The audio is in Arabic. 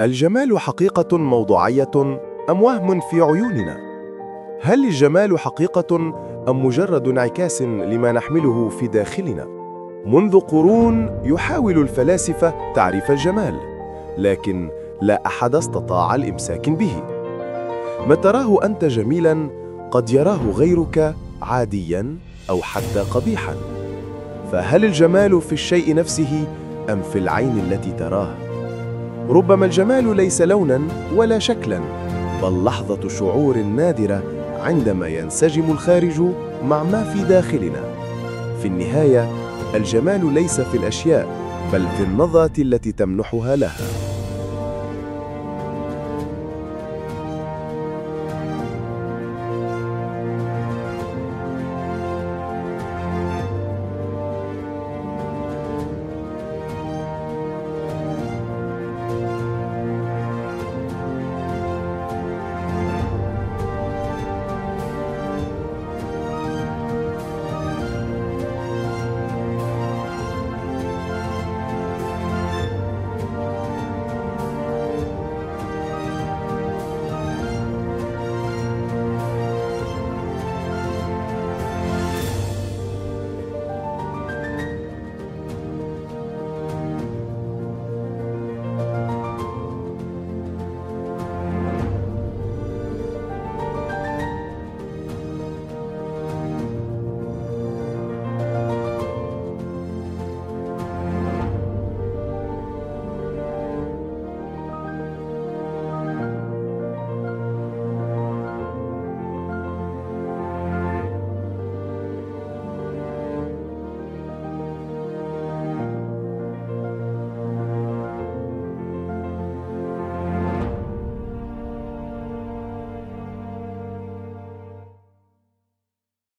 الجمال حقيقة موضوعية أم وهم في عيوننا؟ هل الجمال حقيقة أم مجرد انعكاس لما نحمله في داخلنا؟ منذ قرون يحاول الفلاسفة تعريف الجمال، لكن لا أحد استطاع الإمساك به. ما تراه أنت جميلاً قد يراه غيرك عادياً أو حتى قبيحاً. فهل الجمال في الشيء نفسه أم في العين التي تراه؟ ربما الجمال ليس لوناً ولا شكلاً، بل لحظة شعور نادرة عندما ينسجم الخارج مع ما في داخلنا. في النهاية، الجمال ليس في الأشياء، بل في النظرة التي تمنحها لها.